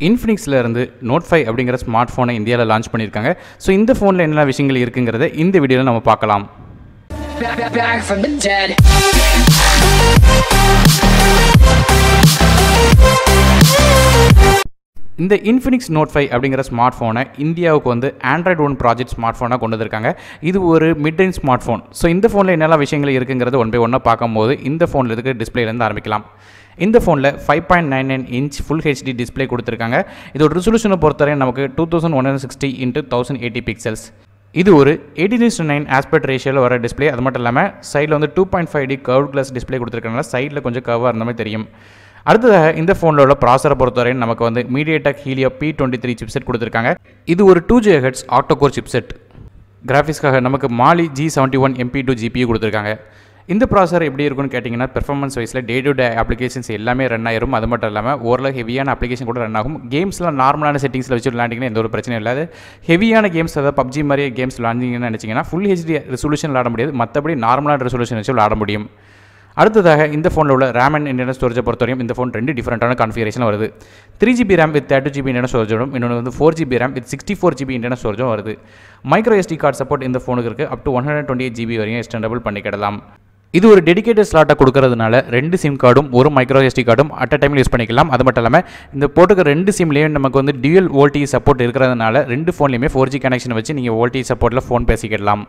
Infinixல இருந்து Note 5 அப்படிங்கிற smart ஃபோனை இந்தியாவில் லான்ச் பண்ணியிருக்காங்க. ஸோ இந்த ஃபோனில் என்னென்ன விஷயங்கள் இருக்குங்கிறத இந்த வீடியோவில் நம்ம பார்க்கலாம். Back from the dead. இந்த Infinix Note 5 அப்படிங்கிற ஸ்மார்ட் ஃபோனை இந்தியாவுக்கு வந்து Android One ப்ராஜெக்ட் ஸ்மார்ட் ஃபோனாக கொண்டு வந்திருக்காங்க. இது ஒரு mid range smart phone. So இந்த ஃபோனில் என்னெல்லாம் விஷயங்கள் இருக்குங்கிறது ஒன் பை ஒன்னாக பார்க்கும்போது இந்த ஃபோனில் இருக்க டிஸ்பிளேலேருந்து ஆரம்பிக்கலாம். இந்த ஃபோனில் 5.99 இன்ச் ஃபுல் ஹெச்டி டிஸ்பிளே கொடுத்துருக்காங்க. இதோட ரெசல்யூஷனை பொறுத்தவரை நமக்கு 2160 × 1080 பிக்சல்ஸ். இது ஒரு 18:9 ஆஸ்பெக்ட் ரேஷியோவில் வர டிஸ்பிளே. அது மட்டும் இல்லாமல் சைடில் வந்து 2.5D கர்வ் கிளாஸ் டிஸ்பிளே கொடுத்துருக்கனால சைடில் கொஞ்சம் கர்வாக இருந்த மாதிரி தெரியும். அடுத்ததாக இந்த ஃபோனில் உள்ள ப்ராசரை பொறுத்தவரை நமக்கு வந்து MediaTek Helio P23 சிப்செட் கொடுத்துருக்காங்க. இது ஒரு 2 GHz ஆக்டோகோர் சிப்செட். கிராஃபிக்ஸ்க்காக நமக்கு Mali G71 MP2 GPU கொடுத்துருக்காங்க. இந்த ப்ராசர் எப்படி இருக்குன்னு கேட்டிங்கன்னா பெர்ஃபார்மன்ஸ் வைஸில் டே டு டே அப்ளிகேஷன்ஸ் எல்லாமே ரன் ஆயிரும். அது மட்டும் இல்லாமல் ஓரளவு ஹெவியான அப்ளிகேஷன் கூட ரன் ஆகும். கேம்ஸ்லாம் நார்மலான செட்டிங்ஸில் வச்சு விளாண்டிங்கன்னா எந்த ஒரு பிரச்சனையும் இல்லாது. ஹெவியான கேம்ஸ் அதாவது பப்ஜி மாதிரி கேம்ஸ் விளாண்டிங்கன்னு நினச்சிங்கன்னா ஃபுல் ஹெச்டி ரெசல்யூஷன் விளாட முடியாது. மற்றபடி நார்மலான ரெசல்யூஷன் வச்சு விளாட முடியும். அடுத்ததாக இந்த ஃபோனில் உள்ள ரேம் அண்ட் இன்டர்னல் ஸ்டோரேஜை பொறுத்தவரையும் இந்த ஃபோன் 2 டிஃப்ரெண்ட்டான கான்ஃபிகரேஷன் வருது. 3GB RAM with 32GB internal ஸ்டோரேஜோடும் இன்னொன்று வந்து 4GB RAM with 64GB internal ஸ்டோரேஜும் வருது. மைக்ரோ SD கார்டு சப்போர்ட் இந்த ஃபோனுக்கு இருக்குது. அப் டு 128GB வரையும் எக்ஸ்டெண்டபிள் பண்ணிக்கிடலாம். இது ஒரு டெடிகேட்டட் ஸ்லாட்டை கொடுக்கறதுனால 2 சிம் கார்டும் ஒரு மைக்ரோ SD கார்டும் அட் அ டைமில் யூஸ் பண்ணிக்கலாம். அது மட்டும் இல்லாமல் இந்த போட்டுக்க 2 சிம்லேயும் நமக்கு வந்து டியூயல் வோல்டேஜ் சப்போர்ட் இருக்கிறதுனால 2 ஃபோன்லேயுமே 4G கனெக்ஷன் வச்சு நீங்கள் வோல்டேஜ் சப்போர்ட்டில் ஃபோன் பேசிக்கிடலாம்.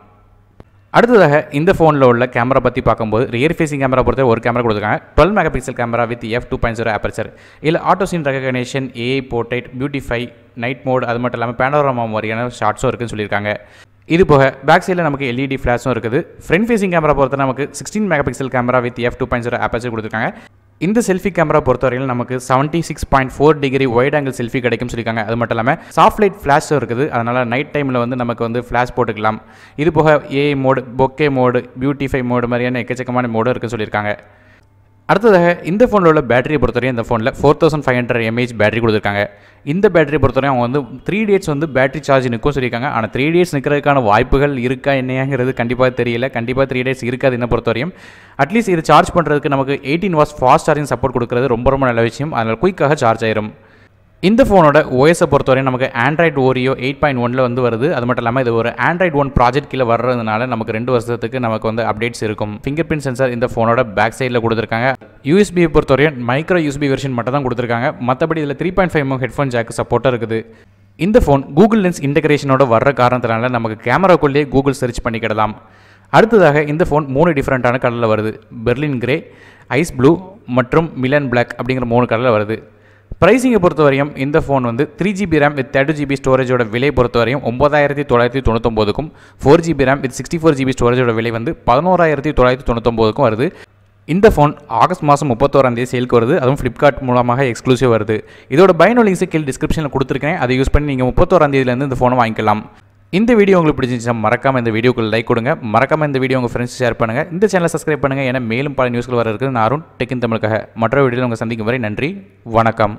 அடுத்ததாக இந்த ஃபோனில் உள்ள கேமரா பற்றி பார்க்கும்போது ரியர் ஃபேசிங் கேமரா பொறுத்த ஒரு கேமரா கொடுத்துருக்காங்க. 12 megapixel camera with f2.0 aperture. இல்லை auto scene recognition, AI portrait, beautify, night mode, அது மட்டும் இல்லாமல் பேனோராமா மாதிரியான ஷார்ட்ஸும் இருக்குன்னு சொல்லியிருக்காங்க. இது போக பேக் சைடில் நமக்கு LED ஃப்ளாஷும் இருக்குது. ஃப்ரண்ட் ஃபேசிங் கேமரா பொறுத்த நமக்கு 16 megapixel camera with f2.0 aperture கொடுத்துருக்காங்க. இந்த செல்ஃபி கேமரா பொறுத்தவரையில் நமக்கு 76.4 டிகிரி வைட் ஆங்கிள் செல்ஃபி கிடைக்கும் சொல்லியிருக்காங்க. அது மட்டும் இல்லாமல் சாஃப்ட் லைட் ஃப்ளாஷும் இருக்குது. அதனால் நைட் டைமில் வந்து நமக்கு வந்து ஃப்ளாஷ் போட்டுக்கலாம். இது போக AI mode, bouquet mode, beautify mode மாதிரியான எக்கச்சக்கமான மோடும் இருக்குன்னு சொல்லியிருக்காங்க. அடுத்ததாக இந்த ஃபோனில் உள்ள பேட்டரியை பொறுத்தவரையும் இந்த ஃபோனில் 4500 mAh பேட்டரி கொடுத்துருக்காங்க. இந்த பேட்டரியை பொறுத்தவரை அவங்க வந்து 3 days வந்து பேட்டரி சார்ஜ் நிற்கும் சொல்லியிருக்காங்க. ஆனால் 3 days நிற்கிறதுக்கான வாய்ப்புகள் இருக்கா என்னங்கிறது கண்டிப்பாக தெரியல. கண்டிப்பாக 3 days இருக்காது என்ன பொறுத்தவரையும். அட்லீஸ்ட் இது சார்ஜ் பண்ணுறதுக்கு நமக்கு 18 watts ஃபாஸ்ட் சார்ஜிங் சப்போர்ட் கொடுக்குறது ரொம்ப நல்ல விஷயம். அதனால் குயிக்காக சார்ஜ் ஆயிரும். இந்த ஃபோனோட OSஐ பொறுத்தவரையும் நமக்கு Android Oreo 8.1 வந்து வருது. அது மட்டும் இல்லாமல் இது ஒரு Android One ப்ராஜெக்ட் கீழே வர்றதுனால நமக்கு 2 வருஷத்துக்கு நமக்கு வந்து அப்டேட்ஸ் இருக்கும். ஃபிங்கர் பிரிண்ட் சென்சார் இந்த ஃபோனோட பேக் சைடில் கொடுத்துருக்காங்க. USB பொறுத்தவரையும் மைக்ரோ USB வெர்ஷன் மட்டும் தான் கொடுத்துருக்காங்க. மற்றபடி இதில் 3.5mm ஹெட்ஃபோன் ஜாக்கு சப்போர்ட்டாக இருக்குது. இந்த ஃபோன் கூகுள் லென்ஸ் இன்டகிரேஷனோட வர்ற காரணத்தினால நமக்கு கேமராக்குள்ளேயே கூகுள் சர்ச் பண்ணிக்கிடலாம். அடுத்ததாக இந்த ஃபோன் 3 டிஃப்ரெண்ட்டான கலரில் வருது. பெர்லின் கிரே, ஐஸ் ப்ளூ மற்றும் மிலன் பிளாக் அப்படிங்கிற 3 கலரில் வருது. ப்ரைஸிங்கை பொறுத்தவரையும் இந்த ஃபோன் வந்து 3GB RAM வித் 32GB ஸ்டோரேஜோட விலை பொறுத்தவரையும் 9999க்கும் 4GB RAM வித் 64GB ஸ்டோரேஜோட விலை வந்து 11999க்கும் வருது. இந்த ஃபோன் ஆகஸ்ட் மாதம் 31 சேலுக்கு வருது. அதுவும் ஃப்ளிப்கார்ட் மூலமாக எக்ஸ்க்ளூசிவ் வருது. இதோட பைனோ லிங்க்ஸை கீழே டிஸ்கிரிப்ஷனில் கொடுத்துருக்கேன். அதை யூஸ் பண்ணி நீங்கள் 31 இந்த ஃபோனை வாங்கிக்கலாம். இந்த வீடியோ உங்களுக்கு பிடிச்சிருந்துச்சா மறக்காமல் இந்த வீடியோக்கு லைக் கொடுங்க. மறக்காமல் இந்த வீடியோ உங்கள் ஃப்ரெண்ட்ஸ் ஷேர் பண்ணுங்கள். இந்த சேனலை சப்ஸ்கிரைப் பண்ணுங்கள். ஏன்னா மேலும் பல நியூஸ்கள் வர இருக்குது. நான் அருண் டெக் இன் தமிழுக்காக மற்ற வீடியோவில் உங்கள் சந்திக்கும் வரை நன்றி, வணக்கம்.